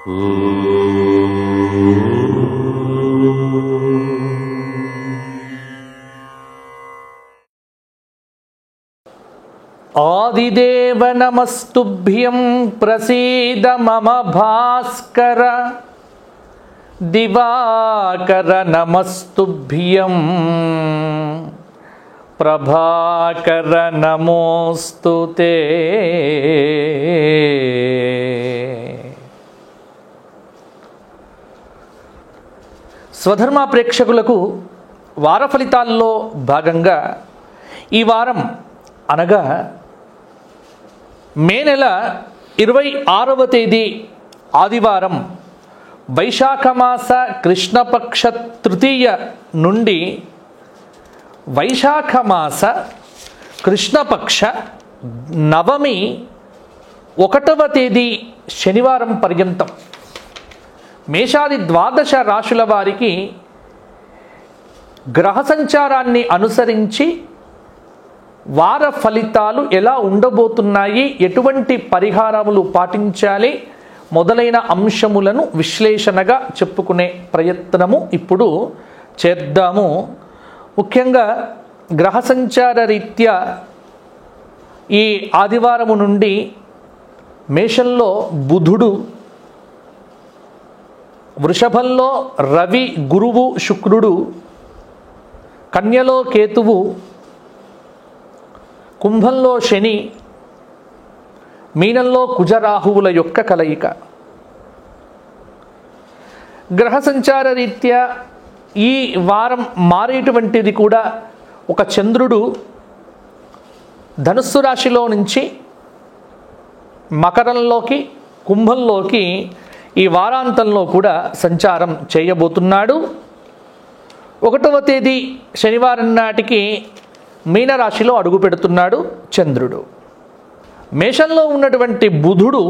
ఆదిదేవ నమస్తుభ్యం ప్రసీద మమ భాస్కర, దివాకర నమస్తుభ్యం ప్రభాకర నమోస్తుతే. స్వధర్మ ప్రేక్షకులకు వార ఫలితాల్లో భాగంగా ఈ వారం అనగా మే నెల 26వ తేదీ ఆదివారం వైశాఖమాస కృష్ణపక్ష తృతీయ నుండి వైశాఖమాస కృష్ణపక్ష నవమి 1వ తేదీ శనివారం పర్యంతం మేషాది ద్వాదశ రాశుల వారికి గ్రహ సంచారాన్ని అనుసరించి వార ఫలితాలు ఎలా ఉండబోతున్నాయి, ఎటువంటి పరిహారములు పాటించాలి మొదలైన అంశములను విశ్లేషణగా చెప్పుకునే ప్రయత్నము ఇప్పుడు చేద్దాము. ముఖ్యంగా గ్రహ సంచార రీత్యా ఈ ఆదివారము నుండి మేషంలో బుధుడు, వృషభంలో రవి గురువు శుక్రుడు, కన్యలో కేతువు, కుంభంలో శని, మీనంలో కుజరాహువుల యొక్క కలయిక. గ్రహ సంచార రీత్యా ఈ వారం మారేటువంటిది కూడా ఒక చంద్రుడు ధనుస్సు రాశిలో నుంచి మకరంలోకి కుంభంలోకి ఈ వారాంతంలో కూడా సంచారం చేయబోతున్నాడు. 1వ తేదీ శనివారం నాటికి మీనరాశిలో అడుగు పెడుతున్నాడు చంద్రుడు. మేషంలో ఉన్నటువంటి బుధుడు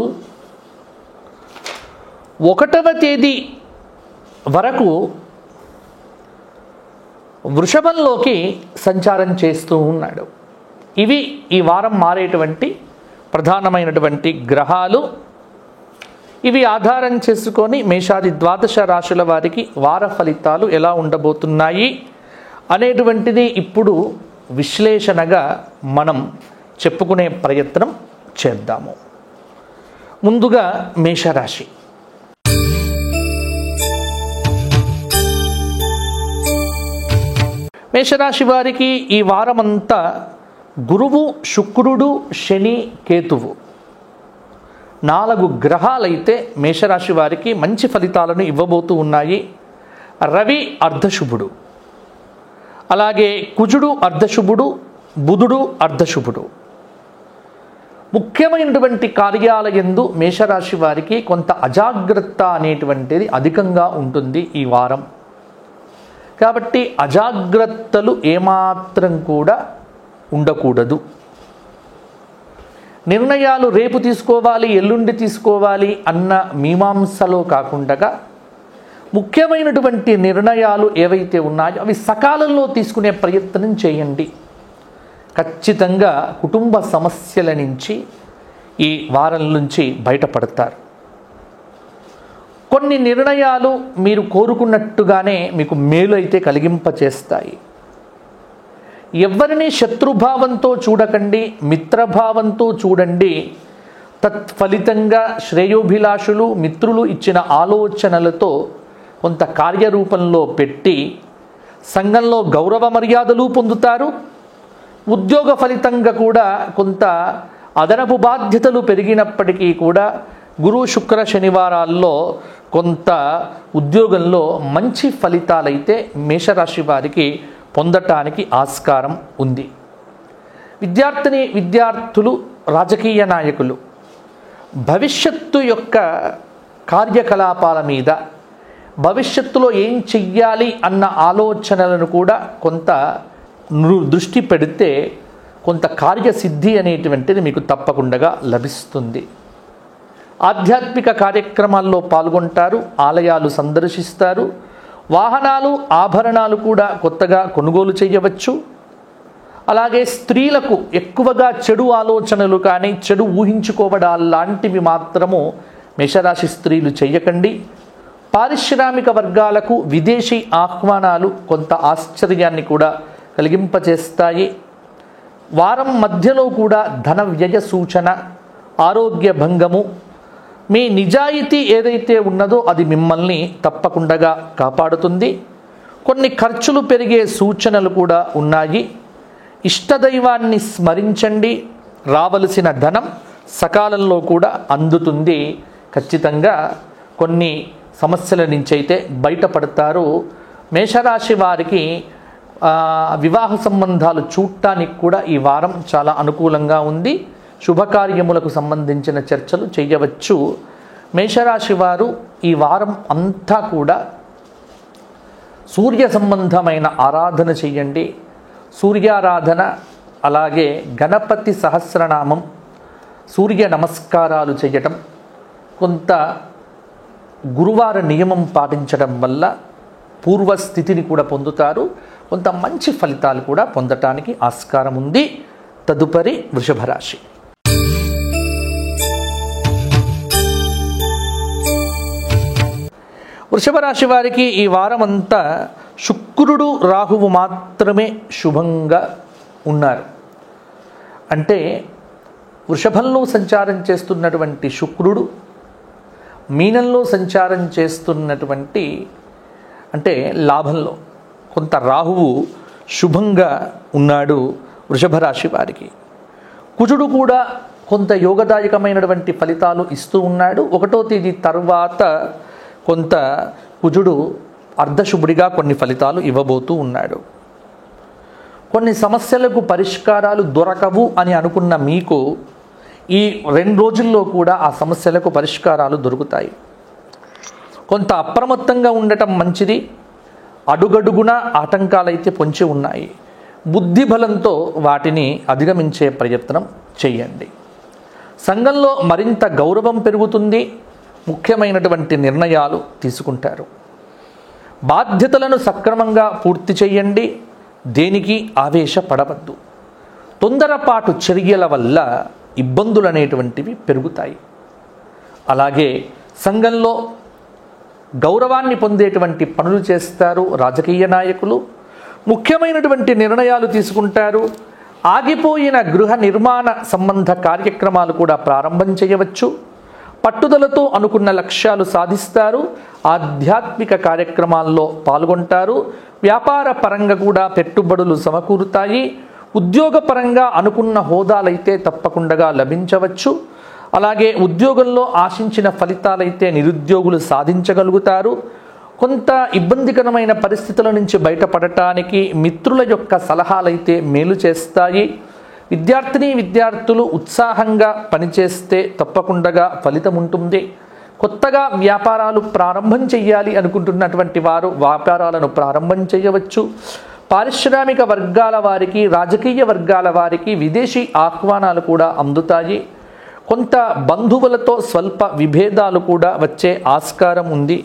1వ తేదీ వరకు వృషభంలోకి సంచారం చేస్తూ ఉన్నాడు. ఇవి ఈ వారం మారేటువంటి ప్రధానమైనటువంటి గ్రహాలు. ఇవి ఆధారం చేసుకొని మేషాది ద్వాదశ రాశుల వారికి వార ఫలితాలు ఎలా ఉండబోతున్నాయి అనేటువంటిది ఇప్పుడు విశ్లేషణగా మనం చెప్పుకునే ప్రయత్నం చేద్దాము. ముందుగా మేషరాశి. మేషరాశి వారికి ఈ వారమంతా గురువు శుక్రుడు శని కేతువు 4 గ్రహాలైతే మేషరాశి వారికి మంచి ఫలితాలను ఇవ్వబోతూ ఉన్నాయి. రవి అర్ధశుభుడు, అలాగే కుజుడు అర్ధశుభుడు, బుధుడు అర్ధశుభుడు. ముఖ్యమైనటువంటి కార్యాలయందు మేషరాశి వారికి కొంత అజాగ్రత్త అనేటువంటిది అధికంగా ఉంటుంది ఈ వారం. కాబట్టి అజాగ్రత్తలు ఏమాత్రం కూడా ఉండకూడదు. నిర్ణయాలు రేపు తీసుకోవాలి, ఎల్లుండి తీసుకోవాలి అన్న మీమాంసలో కాకుండా ముఖ్యమైనటువంటి నిర్ణయాలు ఏవైతే ఉన్నాయో అవి సకాలంలో తీసుకునే ప్రయత్నం చేయండి. ఖచ్చితంగా కుటుంబ సమస్యల నుంచి ఈ వారం నుంచి బయటపడతారు. కొన్ని నిర్ణయాలు మీరు కోరుకున్నట్టుగానే మీకు మేలు అయితే కలిగింపచేస్తాయి. ఎవరిని శత్రుభావంతో చూడకండి, మిత్రభావంతో చూడండి. తత్ఫలితంగా శ్రేయోభిలాషులు మిత్రులు ఇచ్చిన ఆలోచనలతో కొంత కార్యరూపంలో పెట్టి సంఘంలో గౌరవ మర్యాదలు పొందుతారు. ఉద్యోగ ఫలితంగా కూడా కొంత అదనపు బాధ్యతలు పెరిగినప్పటికీ కూడా గురు శుక్ర శనివారాల్లో కొంత ఉద్యోగంలో మంచి ఫలితాలైతే మేషరాశి వారికి పొందటానికి ఆస్కారం ఉంది. విద్యార్థులు, రాజకీయ నాయకులు భవిష్యత్తు యొక్క కార్యకలాపాల మీద, భవిష్యత్తులో ఏం చెయ్యాలి అన్న ఆలోచనలను కూడా కొంత దృష్టి పెడితే కొంత కార్యసిద్ధి అనేటువంటిది మీకు తప్పకుండా లభిస్తుంది. ఆధ్యాత్మిక కార్యక్రమాల్లో పాల్గొంటారు, ఆలయాలు సందర్శిస్తారు, వాహనాలు ఆభరణాలు కూడా కొత్తగా కొనుగోలు చేయవచ్చు. అలాగే స్త్రీలకు ఎక్కువగా చెడు ఆలోచనలు కానీ చెడు ఊహించుకోవడాలు లాంటివి మాత్రము మేషరాశి స్త్రీలు చెయ్యకండి. పారిశ్రామిక వర్గాలకు విదేశీ ఆహ్వానాలు కొంత ఆశ్చర్యాన్ని కూడా కలిగింపచేస్తాయి. వారం మధ్యలో కూడా ధన వ్యయ సూచన, ఆరోగ్య భంగము, మీ నిజాయితీ ఏదైతే ఉన్నదో అది మిమ్మల్ని తప్పకుండా కాపాడుతుంది. కొన్ని ఖర్చులు పెరిగే సూచనలు కూడా ఉన్నాయి. ఇష్టదైవాన్ని స్మరించండి. రావలసిన ధనం సకాలంలో కూడా అందుతుంది. ఖచ్చితంగా కొన్ని సమస్యల నుంచి అయితే బయటపడతారు. మేషరాశి వారికి వివాహ సంబంధాలు చూడటానికి కూడా ఈ వారం చాలా అనుకూలంగా ఉంది. శుభకార్యములకు సంబంధించిన చర్చలు చేయవచ్చు. మేషరాశి వారు ఈ వారం అంతా కూడా సూర్య సంబంధమైన ఆరాధన చెయ్యండి. సూర్యారాధన, అలాగే గణపతి సహస్రనామం, సూర్య నమస్కారాలు చేయటం, కొంత గురువార నియమం పాటించడం వల్ల పూర్వస్థితిని కూడా పొందుతారు. కొంత మంచి ఫలితాలు కూడా పొందటానికి ఆస్కారం ఉంది. తదుపరి వృషభ రాశి. వృషభ రాశి వారికి ఈ వారం అంతా శుక్రుడు, రాహువు మాత్రమే శుభంగా ఉన్నారు. అంటే వృషభంలో సంచారం చేస్తున్నటువంటి శుక్రుడు, మీనంలో సంచారం చేస్తున్నటువంటి అంటే లాభంలో కొంత రాహువు శుభంగా ఉన్నాడు వృషభ రాశి వారికి. కుజుడు కూడా కొంత యోగదాయకమైనటువంటి ఫలితాలు ఇస్తూ ఉన్నాడు. 1వ తేదీ తర్వాత కొంత కుజుడు అర్ధశుభుడిగా కొన్ని ఫలితాలు ఇవ్వబోతూ ఉన్నాడు. కొన్ని సమస్యలకు పరిష్కారాలు దొరకవు అని అనుకున్న మీకు ఈ 2 రోజుల్లో కూడా ఆ సమస్యలకు పరిష్కారాలు దొరుకుతాయి. కొంత అప్రమత్తంగా ఉండటం మంచిది. అడుగడుగున ఆటంకాలైతే పొంచి ఉన్నాయి. బుద్ధి బలంతో వాటిని అధిగమించే ప్రయత్నం చేయండి. సంఘంలో మరింత గౌరవం పెరుగుతుంది. ముఖ్యమైనటువంటి నిర్ణయాలు తీసుకుంటారు. బాధ్యతలను సక్రమంగా పూర్తి చేయండి. దేనికి ఆవేశపడవద్దు. తొందరపాటు చర్యల వల్ల ఇబ్బందులు అనేటువంటివి పెరుగుతాయి. అలాగే సంఘంలో గౌరవాన్ని పొందేటువంటి పనులు చేస్తారు. రాజకీయ నాయకులు ముఖ్యమైనటువంటి నిర్ణయాలు తీసుకుంటారు. ఆగిపోయిన గృహ నిర్మాణ సంబంధ కార్యక్రమాలు కూడా ప్రారంభం చేయవచ్చు. పట్టుదలతో అనుకున్న లక్ష్యాలు సాధిస్తారు. ఆధ్యాత్మిక కార్యక్రమాల్లో పాల్గొంటారు. వ్యాపార పరంగా కూడా పెట్టుబడులు సమకూరుతాయి. ఉద్యోగపరంగా అనుకున్న హోదాలైతే తప్పకుండా లభించవచ్చు. అలాగే ఉద్యోగంలో ఆశించిన ఫలితాలైతే నిరుద్యోగులు సాధించగలుగుతారు. కొంత ఇబ్బందికరమైన పరిస్థితుల నుంచి బయటపడటానికి మిత్రుల యొక్క సలహాలైతే మేలు చేస్తాయి. విద్యార్థులు ఉత్సాహంగా పనిచేస్తే తప్పకుండా ఫలితం ఉంటుంది. కొత్తగా వ్యాపారాలు ప్రారంభం చేయాలి అనుకుంటున్నటువంటి వారు వ్యాపారాలను ప్రారంభం చేయవచ్చు. పారిశ్రామిక వర్గాల వారికి, రాజకీయ వర్గాల వారికి విదేశీ ఆహ్వానాలు కూడా అందుతాయి. కొంత బంధువులతో స్వల్ప విభేదాలు కూడా వచ్చే ఆస్కారం ఉంది.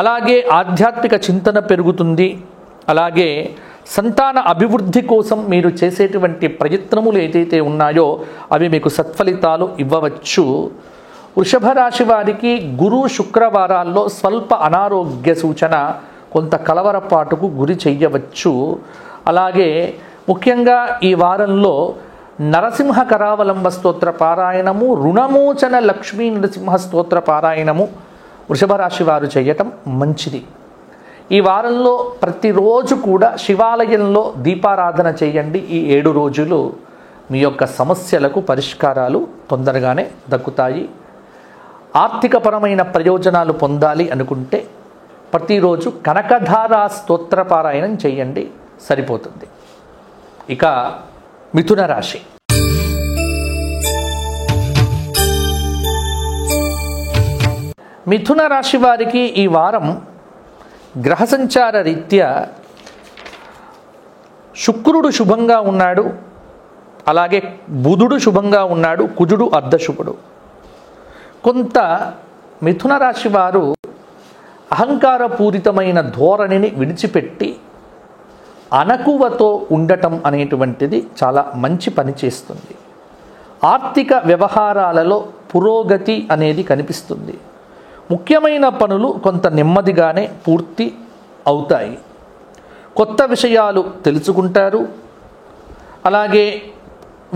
అలాగే ఆధ్యాత్మిక చింతన పెరుగుతుంది. అలాగే సంతాన అభివృద్ధి కోసం మీరు చేసేటువంటి ప్రయత్నములు ఏదైతే ఉన్నాయో అవి మీకు సత్ఫలితాలు ఇవ్వవచ్చు. వృషభ రాశి వారికి గురు శుక్రవారాల్లో స్వల్ప అనారోగ్య సూచన, కొంత కలవరపాటుకు గురి చెయ్యవచ్చు. అలాగే ముఖ్యంగా ఈ వారంలో నరసింహ కరావలంబ స్తోత్ర పారాయణము, రుణమోచన లక్ష్మీ నరసింహ స్తోత్ర పారాయణము వృషభ రాశి వారు చేయటం మంచిది. ఈ వారంలో ప్రతిరోజు కూడా శివాలయంలో దీపారాధన చేయండి. ఈ 7 రోజులు మీ యొక్క సమస్యలకు పరిష్కారాలు తొందరగానే దక్కుతాయి. ఆర్థికపరమైన ప్రయోజనాలు పొందాలి అనుకుంటే ప్రతిరోజు కనకధారా స్తోత్ర పారాయణం చేయండి, సరిపోతుంది. ఇక మిథున రాశి. మిథున రాశి వారికి ఈ వారం గ్రహ సంచార రీత్యా శుక్రుడు శుభంగా ఉన్నాడు. అలాగే బుధుడు శుభంగా ఉన్నాడు. కుజుడు అర్ధశుభుడు. కొంత మిథున రాశి వారు అహంకారపూరితమైన ధోరణిని విడిచిపెట్టి అణకువతో ఉండటం అనేటువంటిది చాలా మంచి పని చేస్తుంది. ఆర్థిక వ్యవహారాలలో పురోగతి అనేది కనిపిస్తుంది. ముఖ్యమైన పనులు కొంత నెమ్మదిగానే పూర్తి అవుతాయి. కొత్త విషయాలు తెలుసుకుంటారు. అలాగే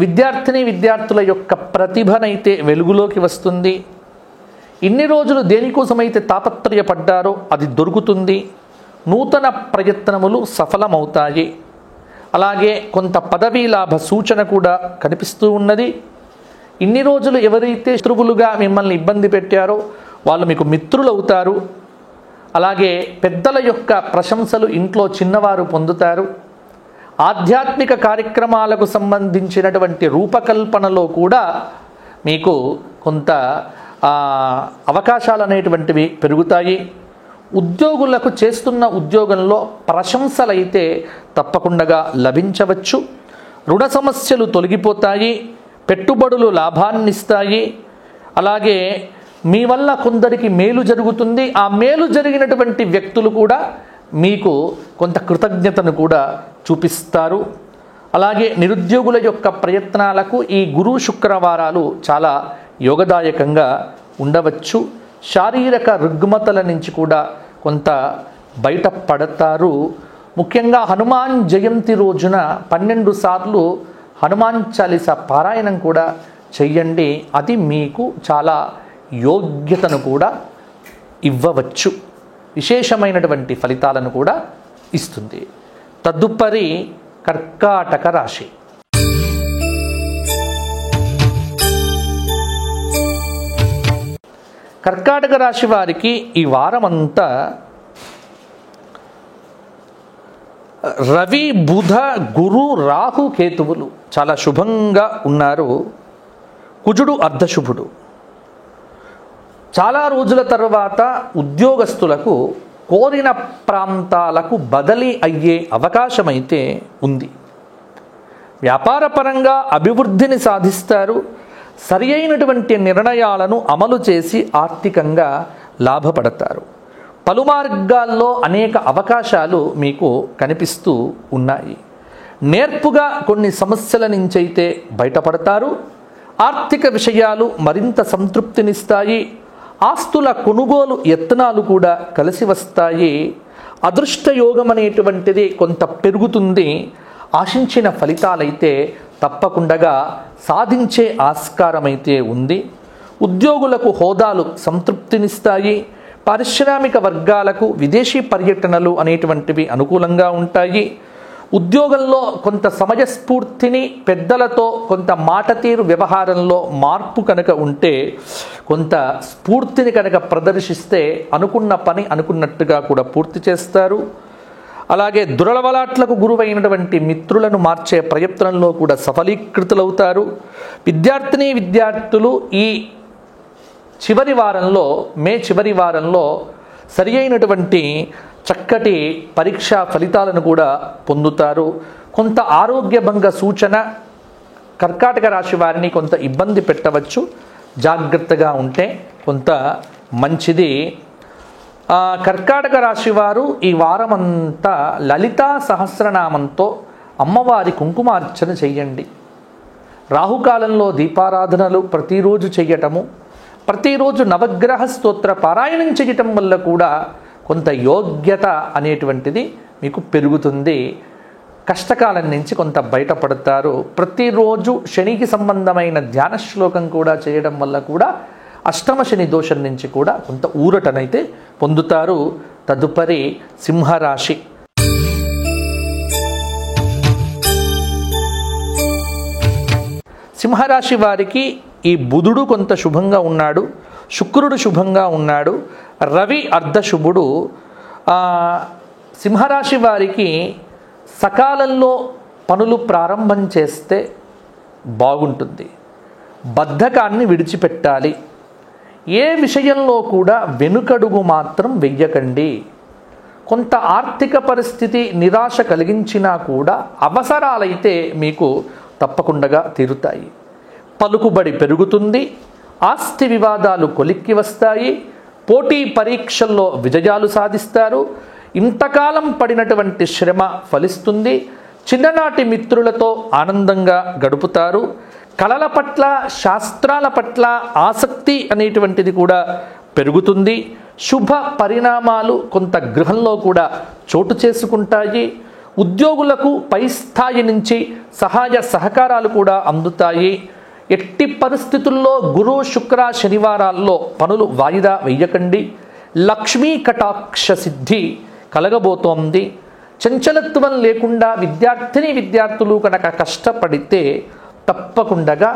విద్యార్థుల యొక్క ప్రతిభనైతే వెలుగులోకి వస్తుంది. ఇన్ని రోజులు దేనికోసమైతే తాపత్రయపడ్డారో అది దొరుకుతుంది. నూతన ప్రయత్నములు సఫలమవుతాయి. అలాగే కొంత పదవీ లాభ సూచన కూడా కనిపిస్తూ ఉన్నది. ఇన్ని రోజులు ఎవరైతే శత్రువులుగా మిమ్మల్ని ఇబ్బంది పెట్టారో వాళ్ళు మీకు మిత్రులు అవుతారు. అలాగే పెద్దల యొక్క ప్రశంసలు ఇంట్లో చిన్నవారు పొందుతారు. ఆధ్యాత్మిక కార్యక్రమాలకు సంబంధించినటువంటి రూపకల్పనలో కూడా మీకు కొంత అవకాశాలు అనేటువంటివి పెరుగుతాయి. ఉద్యోగులకు చేస్తున్న ఉద్యోగంలో ప్రశంసలైతే తప్పకుండా లభించవచ్చు. రుణ సమస్యలు తొలగిపోతాయి. పెట్టుబడులు లాభాన్నిస్తాయి. అలాగే మీ వల్ల కొందరికి మేలు జరుగుతుంది. ఆ మేలు జరిగినటువంటి వ్యక్తులు కూడా మీకు కొంత కృతజ్ఞతను కూడా చూపిస్తారు. అలాగే నిరుద్యోగుల యొక్క ప్రయత్నాలకు ఈ గురు శుక్రవారాలు చాలా యోగదాయకంగా ఉండవచ్చు. శారీరక రుగ్మతల నుంచి కూడా కొంత బయటపడతారు. ముఖ్యంగా హనుమాన్ జయంతి రోజున 12 సార్లు హనుమాన్ చాలీసా పారాయణం కూడా చెయ్యండి. అది మీకు చాలా యోగ్యతను కూడా ఇవ్వవచ్చు. విశేషమైనటువంటి ఫలితాలను కూడా ఇస్తుంది. తదుపరి కర్కాటక రాశి. కర్కాటక రాశి వారికి ఈ వారమంతా రవి, బుధ, గురు, రాహు, కేతువులు చాలా శుభంగా ఉన్నారు. కుజుడు అర్ధశుభుడు. చాలా రోజుల తర్వాత ఉద్యోగస్తులకు కోరిన ప్రాంతాలకు బదిలీ అయ్యే అవకాశమైతే ఉంది. వ్యాపారపరంగా అభివృద్ధిని సాధిస్తారు. సరి అయినటువంటి నిర్ణయాలను అమలు చేసి ఆర్థికంగా లాభపడతారు. పలు మార్గాల్లో అనేక అవకాశాలు మీకు కనిపిస్తూ ఉన్నాయి. నేర్పుగా కొన్ని సమస్యల నుంచైతే బయటపడతారు. ఆర్థిక విషయాలు మరింత సంతృప్తినిస్తాయి. ఆస్తుల కొనుగోలు యత్నాలు కూడా కలిసి వస్తాయి. అదృష్టయోగం అనేటువంటిది కొంత పెరుగుతుంది. ఆశించిన ఫలితాలైతే తప్పకుండా సాధించే ఆస్కారమైతే ఉంది. ఉద్యోగులకు హోదాలు సంతృప్తినిస్తాయి. పారిశ్రామిక వర్గాలకు విదేశీ పర్యటనలు అనేటువంటివి అనుకూలంగా ఉంటాయి. ఉద్యోగంలో కొంత సమయస్ఫూర్తిని, పెద్దలతో కొంత మాట తీరు వ్యవహారంలో మార్పు కనుక ఉంటే, కొంత స్ఫూర్తిని కనుక ప్రదర్శిస్తే అనుకున్న పని అనుకున్నట్టుగా కూడా పూర్తి చేస్తారు. అలాగే దురలవలాట్లకు గురువైనటువంటి మిత్రులను మార్చే ప్రయత్నంలో కూడా సఫలీకృతులవుతారు. విద్యార్థులు ఈ మే చివరి వారంలో సరి అయినటువంటి చక్కటి పరీక్షా ఫలితాలను కూడా పొందుతారు. కొంత ఆరోగ్యభంగ సూచన కర్కాటక రాశి వారిని కొంత ఇబ్బంది పెట్టవచ్చు. జాగ్రత్తగా ఉంటే కొంత మంచిది. కర్కాటక రాశి వారు ఈ వారమంతా లలితా సహస్రనామంతో అమ్మవారి కుంకుమార్చన చెయ్యండి. రాహుకాలంలో దీపారాధనలు ప్రతిరోజు చెయ్యటము, ప్రతిరోజు నవగ్రహ స్తోత్ర పారాయణం చేయటం వల్ల కూడా కొంత యోగ్యత అనేటువంటిది మీకు పెరుగుతుంది. కష్టకాలం నుంచి కొంత బయటపడతారు. ప్రతిరోజు శనికి సంబంధమైన ధ్యాన శ్లోకం కూడా చేయడం వల్ల కూడా అష్టమ శని దోషం నుంచి కూడా కొంత ఊరటనైతే పొందుతారు. తదుపరి సింహరాశి. సింహరాశి వారికి ఈ బుధుడు కొంత శుభంగా ఉన్నాడు. శుక్రుడు శుభంగా ఉన్నాడు. రవి అర్ధశుభుడు. సింహరాశి వారికి సకాలంలో పనులు ప్రారంభం చేస్తే బాగుంటుంది. బద్ధకాన్ని విడిచిపెట్టాలి. ఏ విషయంలో కూడా వెనుకడుగు మాత్రం వెయ్యకండి. కొంత ఆర్థిక పరిస్థితి నిరాశ కలిగించినా కూడా అవసరాలైతే మీకు తప్పకుండా తీరుతాయి. పలుకుబడి పెరుగుతుంది. ఆస్తి వివాదాలు కొలిక్కి వస్తాయి. పోటీ పరీక్షల్లో విజయాలు సాధిస్తారు. ఇంతకాలం పడినటువంటి శ్రమ ఫలిస్తుంది. చిన్ననాటి మిత్రులతో ఆనందంగా గడుపుతారు. కళల పట్ల, శాస్త్రాల పట్ల ఆసక్తి అనేటువంటిది కూడా పెరుగుతుంది. శుభ పరిణామాలు కొంత గృహంలో కూడా చోటు చేసుకుంటాయి. ఉద్యోగులకు పై స్థాయి నుంచి సహాయ సహకారాలు కూడా అందుతాయి. ఎట్టి పరిస్థితుల్లో గురు, శుక్ర, శనివారాల్లో పనులు వాయిదా వేయకండి. లక్ష్మీ కటాక్ష సిద్ధి కలగబోతోంది. చంచలత్వం లేకుండా విద్యార్థులు కనుక కష్టపడితే తప్పకుండా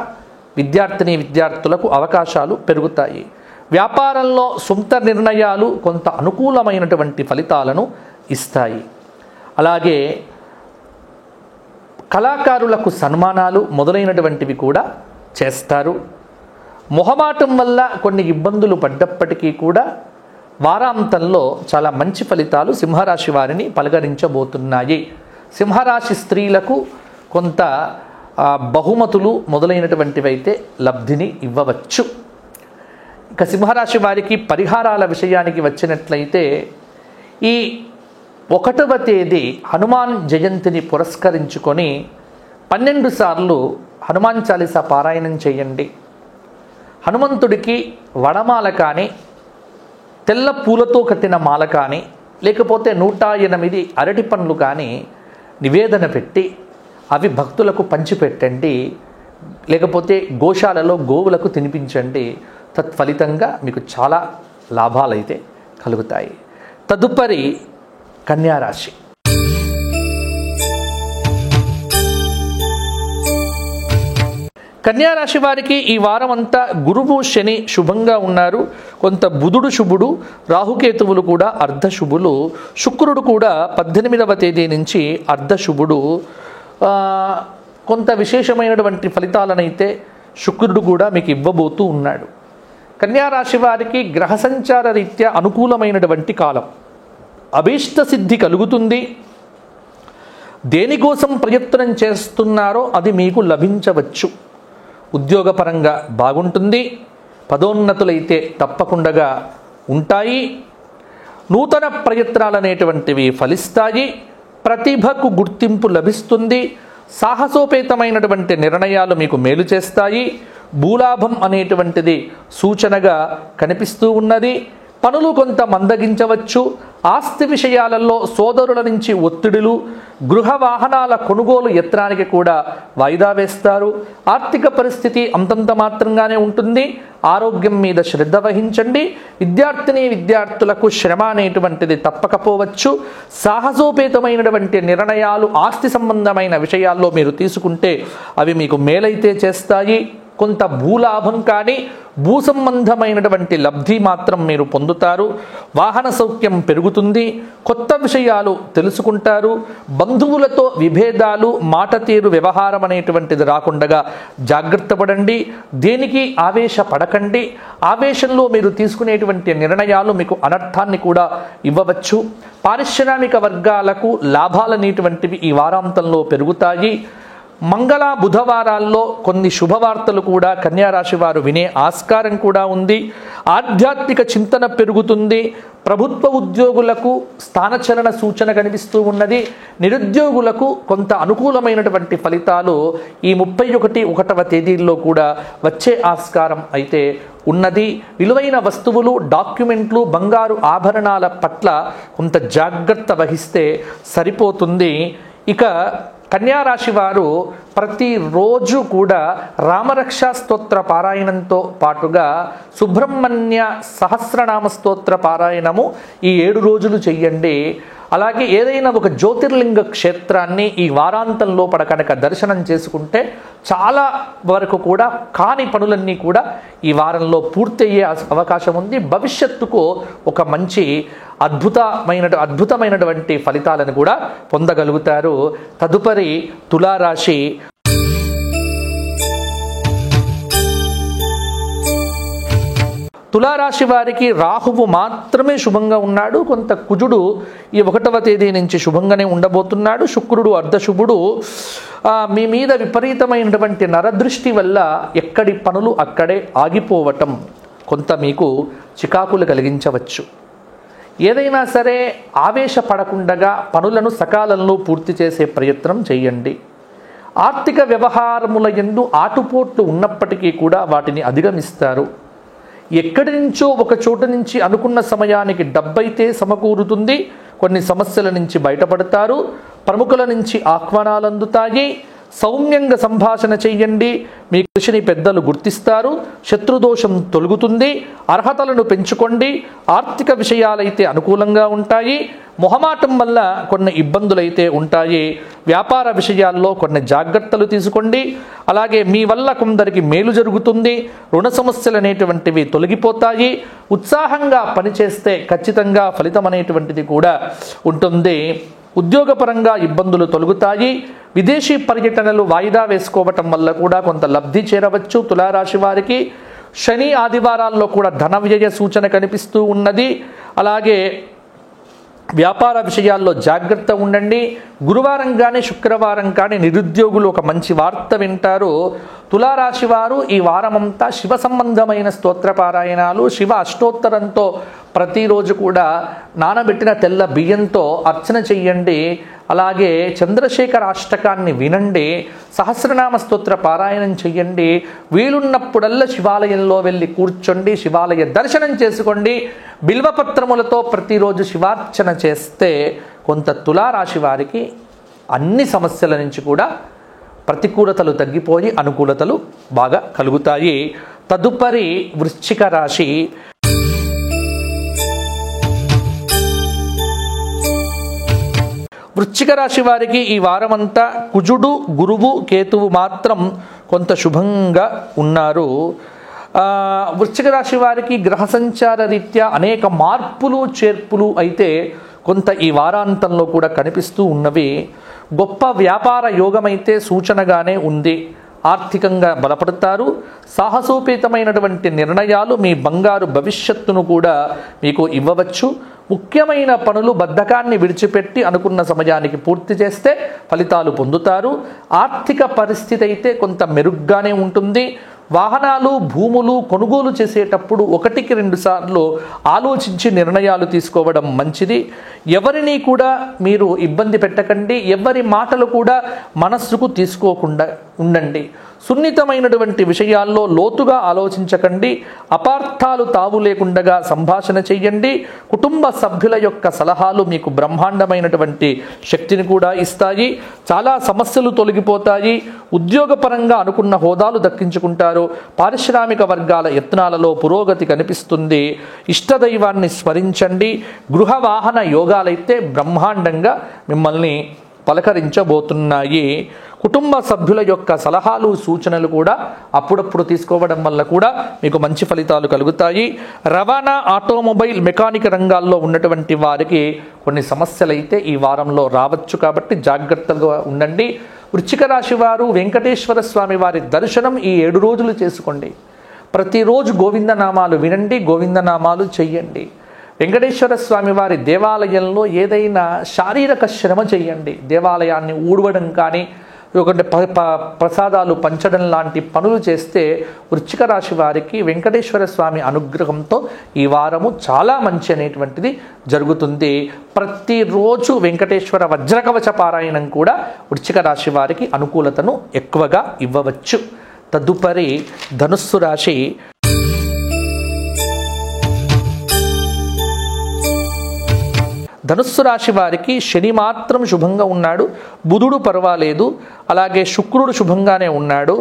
విద్యార్థులకు అవకాశాలు పెరుగుతాయి. వ్యాపారంలో సొంత నిర్ణయాలు కొంత అనుకూలమైనటువంటి ఫలితాలను ఇస్తాయి. అలాగే కళాకారులకు సన్మానాలు మొదలైనటువంటివి కూడా చేస్తారు. మొహమాటం వల్ల కొన్ని ఇబ్బందులు పడ్డప్పటికీ కూడా వారాంతంలో చాలా మంచి ఫలితాలు సింహరాశి వారిని పలకరించబోతున్నాయి. సింహరాశి స్త్రీలకు కొంత బహుమతులు మొదలైనటువంటివైతే లబ్ధిని ఇవ్వవచ్చు. ఇక సింహరాశి వారికి పరిహారాల విషయానికి వచ్చినట్లయితే ఈ 1వ తేదీ హనుమాన్ జయంతిని పురస్కరించుకొని 12 సార్లు హనుమాన్ చాలీసా పారాయణం చేయండి. హనుమంతుడికి వడమాల కానీ, తెల్ల పూలతో కట్టిన మాల కానీ, లేకపోతే 108 అరటి పండ్లు కానీ నివేదన పెట్టి అవి భక్తులకు పంచిపెట్టండి. లేకపోతే గోశాలలో గోవులకు తినిపించండి. తత్ఫలితంగా మీకు చాలా లాభాలైతే కలుగుతాయి. తదుపరి కన్యారాశి. కన్యారాశి వారికి ఈ వారం అంతా గురువు, శని శుభంగా ఉన్నారు. కొంత బుధుడు శుభుడు, రాహుకేతువులు కూడా అర్ధశుభులు. శుక్రుడు కూడా 18వ తేదీ నుంచి అర్ధశుభుడు. కొంత విశేషమైనటువంటి ఫలితాలనైతే శుక్రుడు కూడా మీకు ఇవ్వబోతూ ఉన్నాడు. కన్యారాశి వారికి గ్రహ సంచార రీత్యా అనుకూలమైనటువంటి కాలం. అభీష్ట సిద్ధి కలుగుతుంది. దేనికోసం ప్రయత్నం చేస్తున్నారో అది మీకు లభించవచ్చు. ఉద్యోగపరంగా బాగుంటుంది. పదోన్నతులైతే తప్పకుండా ఉంటాయి. నూతన ప్రయత్నాలు అనేటువంటివి ఫలిస్తాయి. ప్రతిభకు గుర్తింపు లభిస్తుంది. సాహసోపేతమైనటువంటి నిర్ణయాలు మీకు మేలు చేస్తాయి. భూలాభం అనేటువంటిది సూచనగా కనిపిస్తూ ఉన్నది. పనులు కొంత మందగించవచ్చు. ఆస్తి విషయాలలో సోదరుల నుంచి ఒత్తిడులు, గృహ వాహనాల కొనుగోలు యత్నానికి కూడా వాయిదా వేస్తారు. ఆర్థిక పరిస్థితి అంతంత మాత్రంగానే ఉంటుంది. ఆరోగ్యం మీద శ్రద్ధ వహించండి. విద్యార్థులకు శ్రమ అనేటువంటిది తప్పకపోవచ్చు. సాహసోపేతమైనటువంటి నిర్ణయాలు ఆస్తి సంబంధమైన విషయాల్లో మీరు తీసుకుంటే అవి మీకు మేలైతే చేస్తాయి. కొంత భూలాభం కానీ, భూ సంబంధమైనటువంటి లబ్ధి మాత్రం మీరు పొందుతారు. వాహన సౌఖ్యం పెరుగుతుంది. కొత్త విషయాలు తెలుసుకుంటారు. బంధువులతో విభేదాలు, మాట తీరు, వ్యవహారం అనేటువంటిది రాకుండా జాగ్రత్త పడండి. దేనికి ఆవేశపడకండి. ఆవేశంలో మీరు తీసుకునేటువంటి నిర్ణయాలు మీకు అనర్థాన్ని కూడా ఇవ్వవచ్చు. పారిశ్రామిక వర్గాలకు లాభాలనేటువంటివి ఈ వారాంతంలో పెరుగుతాయి. మంగళ, బుధవారాల్లో కొన్ని శుభవార్తలు కూడా కన్యారాశి వారు వినే ఆస్కారం కూడా ఉంది. ఆధ్యాత్మిక చింతన పెరుగుతుంది. ప్రభుత్వ ఉద్యోగులకు స్థానచలన సూచన కనిపిస్తూ ఉన్నది. నిరుద్యోగులకు కొంత అనుకూలమైనటువంటి ఫలితాలు ఈ 31వ తేదీల్లో కూడా వచ్చే ఆస్కారం అయితే ఉన్నది. విలువైన వస్తువులు, డాక్యుమెంట్లు, బంగారు ఆభరణాల పట్ల కొంత జాగ్రత్త వహిస్తే సరిపోతుంది. ఇక కన్యారాశి వారు ప్రతిరోజు కూడా రామరక్షా స్తోత్ర పారాయణంతో పాటుగా సుబ్రహ్మణ్య సహస్రనామ స్తోత్ర పారాయణము ఈ 7 రోజులు చెయ్యండి. అలాగే ఏదైనా ఒక జ్యోతిర్లింగ క్షేత్రాన్ని ఈ వారాంతంలో కనుక దర్శనం చేసుకుంటే చాలా వరకు కూడా కాని పనులన్నీ కూడా ఈ వారంలో పూర్తయ్యే అవకాశం ఉంది. భవిష్యత్తుకు ఒక మంచి అద్భుతమైనటువంటి ఫలితాలను కూడా పొందగలుగుతారు. తదుపరి తులారాశి. తులారాశి వారికి రాహువు మాత్రమే శుభంగా ఉన్నాడు. కొంత కుజుడు ఈ 1వ తేదీ నుంచి శుభంగానే ఉండబోతున్నాడు. శుక్రుడు అర్ధశుభుడు. మీ మీద విపరీతమైనటువంటి నరదృష్టి వల్ల ఎక్కడి పనులు అక్కడే ఆగిపోవటం కొంత మీకు చికాకులు కలిగించవచ్చు. ఏదైనా సరే ఆవేశపడకుండా పనులను సకాలంలో పూర్తి చేసే ప్రయత్నం చేయండి. ఆర్థిక వ్యవహారముల యందు ఆటుపోట్లు ఉన్నప్పటికీ కూడా వాటిని అధిగమిస్తారు. ఎక్కడి నుంచో ఒక చోట నుంచి అనుకున్న సమయానికి డబ్బైతే సమకూరుతుంది. కొన్ని సమస్యల నుంచి బయటపడతారు. ప్రముఖుల నుంచి ఆహ్వానాలు అందుతాయి. సౌమ్యంగా సంభాషణ చెయ్యండి. మీ కృషిని పెద్దలు గుర్తిస్తారు. శత్రుదోషం తొలగుతుంది. అర్హతలను పెంచుకోండి. ఆర్థిక విషయాలైతే అనుకూలంగా ఉంటాయి. మొహమాటం వల్ల కొన్ని ఇబ్బందులైతే ఉంటాయి. వ్యాపార విషయాల్లో కొన్ని జాగ్రత్తలు తీసుకోండి. అలాగే మీ వల్ల కొందరికి మేలు జరుగుతుంది. రుణ సమస్యలు అనేటువంటివి తొలగిపోతాయి. ఉత్సాహంగా పనిచేస్తే ఖచ్చితంగా ఫలితం అనేటువంటిది కూడా ఉంటుంది. ఉద్యోగపరంగా ఇబ్బందులు తొలగుతాయి. విదేశీ పర్యటనలు వాయిదా వేసుకోవటం వల్ల కూడా కొంత లబ్ధి చేరవచ్చు. తులారాశి వారికి శని ఆదివారాల్లో కూడా ధన వ్యయ సూచన కనిపిస్తూ ఉన్నది. అలాగే వ్యాపార విషయాల్లో జాగ్రత్త ఉండండి. గురువారం కానీ శుక్రవారం కానీ నిరుద్యోగులు ఒక మంచి వార్త వింటారు. తులారాశి వారు ఈ వారమంతా శివ సంబంధమైన స్తోత్రపారాయణాలు, శివ అష్టోత్తరంతో ప్రతిరోజు కూడా నానబెట్టిన తెల్ల బియ్యంతో అర్చన చెయ్యండి. అలాగే చంద్రశేఖర అష్టకాన్ని వినండి. సహస్రనామ స్తోత్ర పారాయణం చెయ్యండి. వీలున్నప్పుడల్లా శివాలయంలో వెళ్ళి కూర్చోండి. శివాలయ దర్శనం చేసుకోండి. బిల్వపత్రములతో ప్రతిరోజు శివార్చన చేస్తే కొంత తులారాశి వారికి అన్ని సమస్యల నుంచి కూడా ప్రతికూలతలు తగ్గిపోయి అనుకూలతలు బాగా కలుగుతాయి. తదుపరి వృశ్చిక రాశి. వృశ్చిక రాశి వారికి ఈ వారమంతా కుజుడు, గురువు, కేతువు మాత్రం కొంత శుభంగా ఉన్నారు. వృశ్చిక రాశి వారికి గ్రహ సంచార రీత్యా అనేక మార్పులు చేర్పులు అయితే కొంత ఈ వారాంతంలో కూడా కనిపిస్తూ ఉన్నవి. గొప్ప వ్యాపార యోగమైతే సూచనగానే ఉంది. ఆర్థికంగా బలపడతారు. సాహసోపేతమైనటువంటి నిర్ణయాలు మీ బంగారు భవిష్యత్తును కూడా మీకు ఇవ్వవచ్చు. ముఖ్యమైన పనులు బద్ధకాన్ని విడిచిపెట్టి అనుకున్న సమయానికి పూర్తి చేస్తే ఫలితాలు పొందుతారు. ఆర్థిక పరిస్థితి అయితే కొంత మెరుగ్గానే ఉంటుంది. వాహనాలు, భూములు కొనుగోలు చేసేటప్పుడు 1-2 సార్లు ఆలోచించి నిర్ణయాలు తీసుకోవడం మంచిది. ఎవరిని కూడా మీరు ఇబ్బంది పెట్టకండి. ఎవరి మాటలు కూడా మనస్సుకు తీసుకోకుండా ఉండండి. సున్నితమైనటువంటి విషయాల్లో లోతుగా ఆలోచించకండి. అపార్థాలు తావు లేకుండా సంభాషణ చెయ్యండి. కుటుంబ సభ్యుల యొక్క సలహాలు మీకు బ్రహ్మాండమైనటువంటి శక్తిని కూడా ఇస్తాయి. చాలా సమస్యలు తొలగిపోతాయి. ఉద్యోగపరంగా అనుకున్న హోదాలు దక్కించుకుంటారు. పారిశ్రామిక వర్గాల యత్నాలలో పురోగతి కనిపిస్తుంది. ఇష్టదైవాన్ని స్మరించండి. గృహ వాహన యోగాలైతే బ్రహ్మాండంగా మిమ్మల్ని పలకరించబోతున్నాయి. కుటుంబ సభ్యుల యొక్క సలహాలు, సూచనలు కూడా అప్పుడప్పుడు తీసుకోవడం వల్ల కూడా మీకు మంచి ఫలితాలు కలుగుతాయి. రవాణా, ఆటోమొబైల్, మెకానిక్ రంగాల్లో ఉన్నటువంటి వారికి కొన్ని సమస్యలు అయితే ఈ వారంలో రావచ్చు. కాబట్టి జాగ్రత్తగా ఉండండి. వృశ్చిక రాశి వారు వెంకటేశ్వర స్వామి వారి దర్శనం ఈ 7 రోజులు చేసుకోండి. ప్రతిరోజు గోవిందనామాలు వినండి. గోవిందనామాలు చెయ్యండి. వెంకటేశ్వర స్వామి వారి దేవాలయంలో ఏదైనా శారీరక శ్రమ చేయండి. దేవాలయాన్ని ఊడవడం కానీ, ఒకటి ప్రసాదాలు పంచడం లాంటి పనులు చేస్తే వృశ్చిక రాశి వారికి వెంకటేశ్వర స్వామి అనుగ్రహంతో ఈ వారము చాలా మంచి అనేటువంటిది జరుగుతుంది. ప్రతిరోజు వెంకటేశ్వర వజ్రకవచ పారాయణం కూడా వృశ్చిక రాశి వారికి అనుకూలతను ఎక్కువగా ఇవ్వవచ్చు. తదుపరి ధనుస్సు రాశి. ధనుస్సు రాశి వారికి శని మాత్రం శుభంగా ఉన్నాడు. బుధుడు పర్వాలేదు. అలాగే శుక్రుడు శుభంగానే ఉన్నాడు.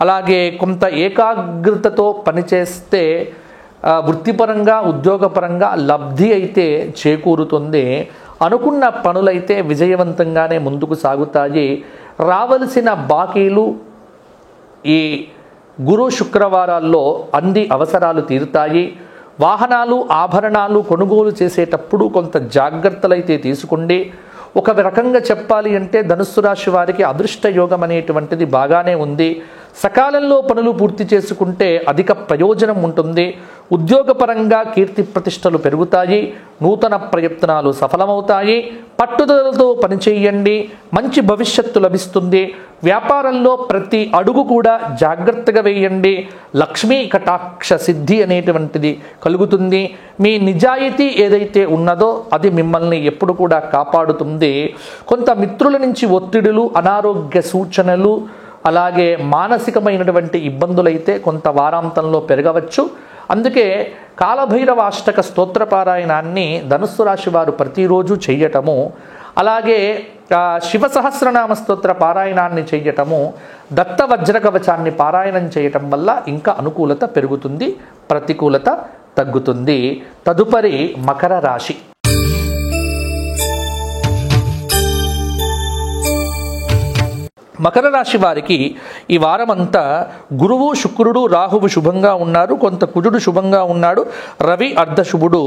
అలాగే కొంత ఏకాగ్రతతో పనిచేస్తే వృత్తిపరంగా, ఉద్యోగపరంగా లబ్ధి అయితే చేకూరుతుంది. అనుకున్న పనులైతే విజయవంతంగానే ముందుకు సాగుతాయి. రావలసిన బాకీలు ఈ గురు శుక్రవారాల్లో అంది అవసరాలు తీరుతాయి. వాహనాలు, ఆభరణాలు కొనుగోలు చేసేటప్పుడు కొంత జాగ్రత్తలైతే తీసుకోండి. ఒక రకంగా చెప్పాలి అంటే ధనుస్సు రాశి వారికి అదృష్ట యోగం అనేటువంటిది బాగానే ఉంది. సకాలంలో పనులు పూర్తి చేసుకుంటే అధిక ప్రయోజనం ఉంటుంది. ఉద్యోగపరంగా కీర్తి ప్రతిష్టలు పెరుగుతాయి. నూతన ప్రయత్నాలు సఫలమవుతాయి. పట్టుదలతో పనిచేయండి, మంచి భవిష్యత్తు లభిస్తుంది. వ్యాపారంలో ప్రతి అడుగు కూడా జాగ్రత్తగా వేయండి. లక్ష్మీ కటాక్ష సిద్ధి అనేటువంటిది కలుగుతుంది. మీ నిజాయితీ ఏదైతే ఉన్నదో అది మిమ్మల్ని ఎప్పుడు కూడా కాపాడుతుంది. కొంత మిత్రుల నుంచి ఒత్తిడులు, అనారోగ్య సూచనలు, అలాగే మానసికమైనటువంటి ఇబ్బందులైతే కొంత వారాంతంలో పెరగవచ్చు. అందుకే కాలభైరవ అష్టక స్తోత్రపారాయణాన్ని ధనుస్సు రాశి వారు ప్రతిరోజు చెయ్యటము, అలాగే శివ సహస్రనామ స్తోత్ర పారాయణాన్ని చెయ్యటము, దత్త వజ్ర కవచాన్ని పారాయణం చేయటం వల్ల ఇంకా అనుకూలత పెరుగుతుంది, ప్రతికూలత తగ్గుతుంది. తదుపరి మకర రాశి. మకర రాశి వారికి ఈ వారమంతా గురువు, శుక్రుడు, రాహువు శుభంగా ఉన్నారు. కొంత కుజుడు శుభంగా ఉన్నాడు. రవి అర్ధశుభుడు.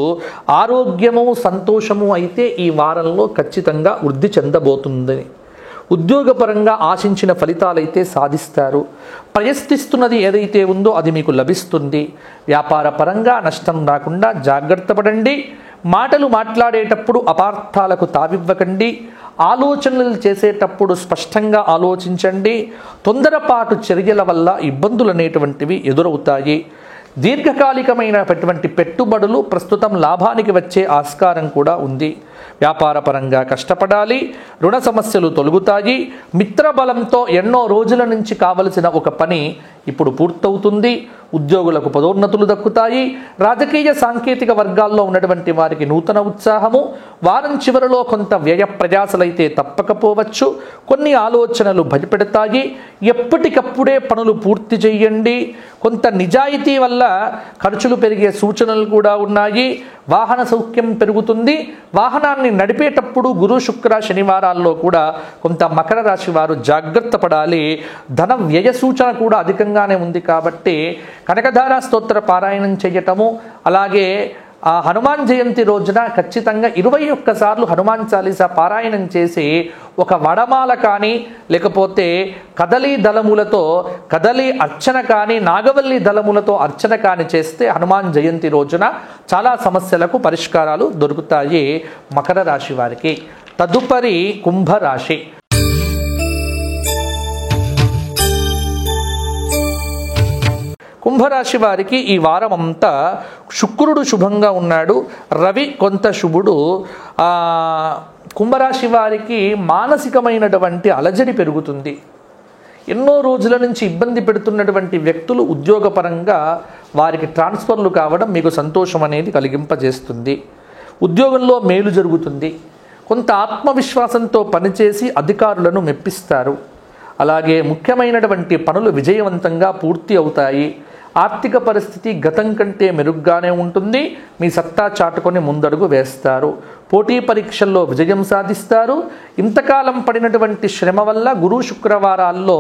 ఆరోగ్యము, సంతోషము అయితే ఈ వారంలో ఖచ్చితంగా వృద్ధి చెందబోతుంది. ఉద్యోగపరంగా ఆశించిన ఫలితాలైతే సాధిస్తారు. ప్రయత్నిస్తున్నది ఏదైతే ఉందో అది మీకు లభిస్తుంది. వ్యాపార పరంగా నష్టం రాకుండా జాగ్రత్త పడండి. మాటలు మాట్లాడేటప్పుడు అపార్థాలకు తావివ్వకండి. ఆలోచనలు చేసేటప్పుడు స్పష్టంగా ఆలోచించండి. తొందరపాటు చర్యల వల్ల ఇబ్బందులు అనేటువంటివి ఎదురవుతాయి. దీర్ఘకాలికమైనటువంటి పెట్టుబడులు ప్రస్తుతం లాభానికి వచ్చే ఆస్కారం కూడా ఉంది. వ్యాపారపరంగా కష్టపడాలి. రుణ సమస్యలు తొలగుతాయి. మిత్రబలంతో ఎన్నో రోజుల నుంచి కావలసిన ఒక పని ఇప్పుడు పూర్తవుతుంది. ఉద్యోగులకు పదోన్నతులు దక్కుతాయి. రాజకీయ సాంకేతిక వర్గాల్లో ఉన్నటువంటి వారికి నూతన ఉత్సాహము. వారం చివరిలో కొంత వ్యయ ప్రయాసలైతే తప్పకపోవచ్చు. కొన్ని ఆలోచనలు భయపెడతాయి. ఎప్పటికప్పుడే పనులు పూర్తి చేయండి. కొంత నిజాయితీ వల్ల ఖర్చులు పెరిగే సూచనలు కూడా ఉన్నాయి. వాహన సౌఖ్యం పెరుగుతుంది. వాహనాన్ని నడిపేటప్పుడు గురు, శుక్ర, శనివారాల్లో కూడా కొంత మకర రాశి వారు జాగ్రత్త పడాలి. ధన వ్యయ సూచన కూడా అధికంగానే ఉంది కాబట్టి కనకధార స్తోత్ర పారాయణం చేయటము, అలాగే హనుమాన్ జయంతి రోజున ఖచ్చితంగా 21 సార్లు హనుమాన్ చాలీసా పారాయణం చేసి ఒక వడమాల కానీ, లేకపోతే కదలీ దళములతో కదలీ అర్చన కానీ, నాగవల్లి దళములతో అర్చన కానీ చేస్తే హనుమాన్ జయంతి రోజున చాలా సమస్యలకు పరిష్కారాలు దొరుకుతాయి మకర రాశి వారికి. తదుపరి కుంభరాశి. కుంభరాశి వారికి ఈ వారం అంతా శుక్రుడు శుభంగా ఉన్నాడు. రవి కొంత శుభుడు. కుంభరాశి వారికి మానసికమైనటువంటి అలజడి పెరుగుతుంది. ఎన్నో రోజుల నుంచి ఇబ్బంది పెడుతున్నటువంటి వ్యక్తులు ఉద్యోగపరంగా వారికి ట్రాన్స్ఫర్లు కావడం మీకు సంతోషం అనేది కలిగింపజేస్తుంది. ఉద్యోగంలో మేలు జరుగుతుంది. కొంత ఆత్మవిశ్వాసంతో పనిచేసి అధికారులను మెప్పిస్తారు. అలాగే ముఖ్యమైనటువంటి పనులు విజయవంతంగా పూర్తి అవుతాయి. ఆర్థిక పరిస్థితి గతం కంటే మెరుగ్గానే ఉంటుంది. మీ సత్తా చాటుకొని ముందడుగు వేస్తారు. పోటీ పరీక్షల్లో విజయం సాధిస్తారు. ఇంతకాలం పడినటువంటి శ్రమ వల్ల గురు, శుక్రవారాల్లో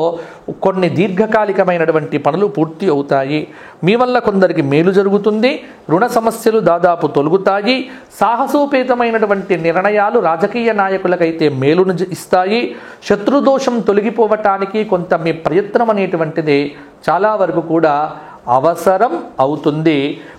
కొన్ని దీర్ఘకాలికమైనటువంటి పనులు పూర్తి అవుతాయి. మీ వల్ల కొందరికి మేలు జరుగుతుంది. రుణ సమస్యలు దాదాపు తొలగుతాయి. సాహసోపేతమైనటువంటి నిర్ణయాలు రాజకీయ నాయకులకైతే మేలును ఇస్తాయి. శత్రుదోషం తొలగిపోవటానికి కొంత మీ ప్రయత్నం అనేటువంటిది చాలా వరకు కూడా అవసరం అవుతుంది.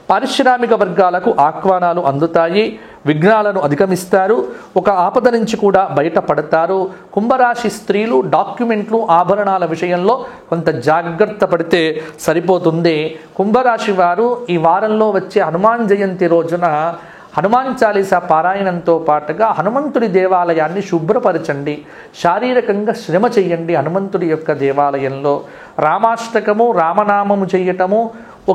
పారిశ్రామిక వర్గాలకు ఆహ్వానాలు అందుతాయి. విఘ్నాలను అధిగమిస్తారు. ఒక ఆపద నుంచి కూడా బయటపడతారు. కుంభరాశి స్త్రీలు డాక్యుమెంట్లు, ఆభరణాల విషయంలో కొంత జాగ్రత్త పడితే సరిపోతుంది. కుంభరాశి వారు ఈ వారంలో వచ్చే హనుమాన్ జయంతి రోజున హనుమాన్ చాలీసా పారాయణంతో పాటుగా హనుమంతుడి దేవాలయాన్ని శుభ్రపరచండి. శారీరకంగా శ్రమ చెయ్యండి. హనుమంతుడి యొక్క దేవాలయంలో రామాష్టకము, రామనామము చేయటము,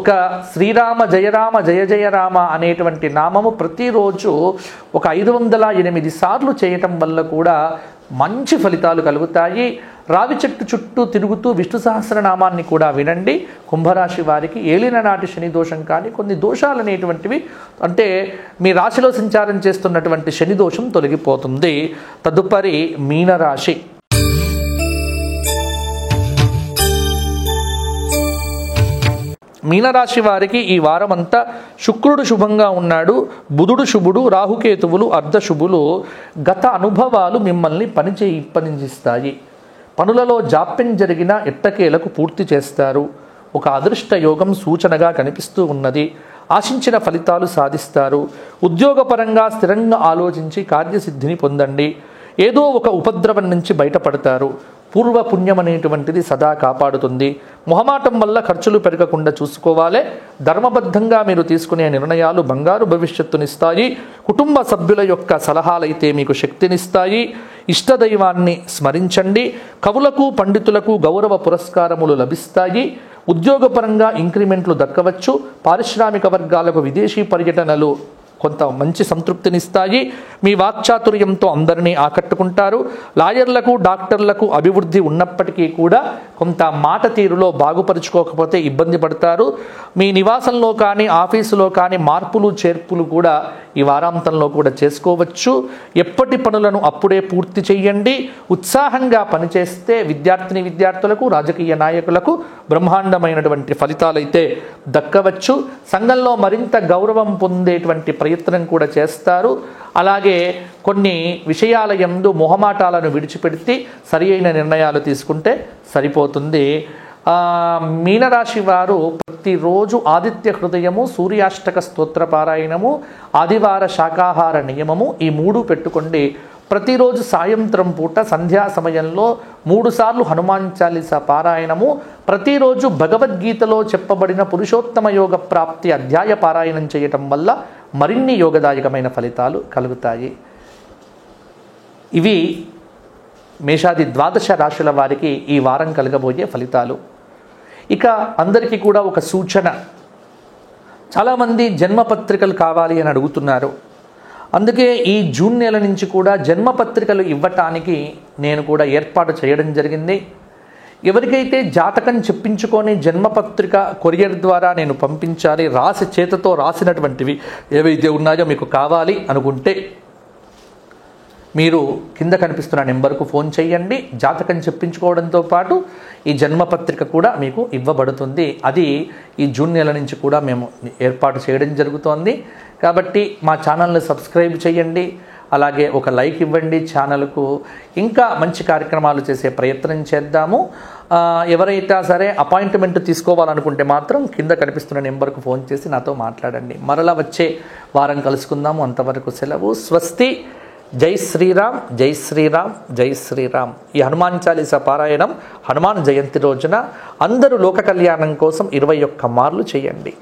ఒక శ్రీరామ జయరామ జయ జయ రామ అనేటువంటి నామము ప్రతిరోజు ఒక 508 సార్లు చేయటం వల్ల కూడా మంచి ఫలితాలు కలుగుతాయి. రావి చెట్టు చుట్టూ తిరుగుతూ విష్ణు సహస్రనామాన్ని కూడా వినండి. కుంభరాశి వారికి ఏలిన నాటి శని దోషం కానీ కొన్ని దోషాలు అనేటువంటివి, అంటే మీ రాశిలో సంచారం చేస్తున్నటువంటి శని దోషం తొలగిపోతుంది. తదుపరి మీనరాశి. మీనరాశి వారికి ఈ వారం అంతా శుక్రుడు శుభంగా ఉన్నాడు. బుధుడు శుభుడు. రాహుకేతువులు అర్ధశుభులు. గత అనుభవాలు మిమ్మల్ని పనిచేయిస్తాయి. పనులలో జాప్యం జరిగిన ఎట్టకేలకు పూర్తి చేస్తారు. ఒక అదృష్ట యోగం సూచనగా కనిపిస్తూ ఉన్నది. ఆశించిన ఫలితాలు సాధిస్తారు. ఉద్యోగపరంగా స్థిరంగా ఆలోచించి కార్యసిద్ధిని పొందండి. ఏదో ఒక ఉపద్రవం నుంచి బయటపడతారు. పూర్వ పుణ్యం అనేటువంటిది సదా కాపాడుతుంది. మొహమాటం వల్ల ఖర్చులు పెరగకుండా చూసుకోవాలి. ధర్మబద్ధంగా మీరు తీసుకునే నిర్ణయాలు బంగారు భవిష్యత్తునిస్తాయి. కుటుంబ సభ్యుల యొక్క సలహాలైతే మీకు శక్తినిస్తాయి. ఇష్టదైవాన్ని స్మరించండి. కవులకు పండితులకు గౌరవ పురస్కారములు లభిస్తాయి. ఉద్యోగపరంగా ఇంక్రిమెంట్లు దక్కవచ్చు. పారిశ్రామిక వర్గాలకు విదేశీ పర్యటనలు కొంత మంచి సంతృప్తినిస్తాయి. మీ వాక్చాతుర్యంతో అందరినీ ఆకట్టుకుంటారు. లాయర్లకు డాక్టర్లకు అభివృద్ధి ఉన్నప్పటికీ కూడా కొంత మాట తీరులో బాగుపరుచుకోకపోతే ఇబ్బంది పడతారు. మీ నివాసంలో కానీ ఆఫీసులో కానీ మార్పులు చేర్పులు కూడా ఈ వారాంతంలో కూడా చేసుకోవచ్చు. ఎప్పటి పనులను అప్పుడే పూర్తి చేయండి. ఉత్సాహంగా పనిచేస్తే విద్యార్థులకు రాజకీయ నాయకులకు బ్రహ్మాండమైనటువంటి ఫలితాలైతే దక్కవచ్చు. సంఘంలో మరింత గౌరవం పొందేటువంటి ప్రయత్నం కూడా చేస్తారు. అలాగే కొన్ని విషయాల యందు మొహమాటాలను విడిచిపెడితే సరి అయిన నిర్ణయాలు తీసుకుంటే సరిపోతుంది. మీనరాశి వారు ప్రతిరోజు ఆదిత్య హృదయము, సూర్యాష్టక స్తోత్ర పారాయణము, ఆదివార శాకాహార నియమము ఈ 3 పెట్టుకోండి. ప్రతిరోజు సాయంత్రం పూట సంధ్యా సమయంలో 3 సార్లు హనుమాన్ చాలీసా పారాయణము, ప్రతిరోజు భగవద్గీతలో చెప్పబడిన పురుషోత్తమ యోగ ప్రాప్తి అధ్యాయ పారాయణం చేయటం వల్ల మరిన్ని యోగదాయకమైన ఫలితాలు కలుగుతాయి. ఇవి మేషాది 12 రాశుల వారికి ఈ వారం కలగబోయే ఫలితాలు. ఇక అందరికీ కూడా ఒక సూచన. చాలామంది జన్మపత్రికలు కావాలి అని అడుగుతున్నారు. అందుకే ఈ జూన్ నెల నుంచి కూడా జన్మపత్రికలు ఇవ్వటానికి నేను కూడా ఏర్పాటు చేయడం జరిగింది. ఎవరికైతే జాతకం చెప్పించుకొని జన్మపత్రిక కొరియర్ ద్వారా నేను పంపించాలి, రాసి చేతితో రాసినటువంటివి ఏవైతే ఉన్నాయో మీకు కావాలి అనుకుంటే మీరు కింద కనిపిస్తున్న నెంబర్కు ఫోన్ చేయండి. జాతకం చెప్పించుకోవడంతో పాటు ఈ జన్మపత్రిక కూడా మీకు ఇవ్వబడుతుంది. అది ఈ జూన్ నెల నుంచి కూడా మేము ఏర్పాటు చేయడం జరుగుతోంది. కాబట్టి మా ఛానల్ని సబ్స్క్రైబ్ చేయండి. అలాగే ఒక లైక్ ఇవ్వండి ఛానల్కు. ఇంకా మంచి కార్యక్రమాలు చేసే ప్రయత్నం చేద్దాము. ఎవరైతే సరే అపాయింట్మెంట్ తీసుకోవాలనుకుంటే మాత్రం కింద కనిపిస్తున్న నెంబర్కు ఫోన్ చేసి నాతో మాట్లాడండి. మరలా వచ్చే వారం కలుసుకుందాము. అంతవరకు సెలవు. స్వస్తి. జై శ్రీరామ్, జై శ్రీరామ్, జై శ్రీరామ్. ఈ హనుమాన్ చాలీసా పారాయణం హనుమాన్ జయంతి రోజున అందరూ లోక కళ్యాణం కోసం 21 మార్లు చేయండి.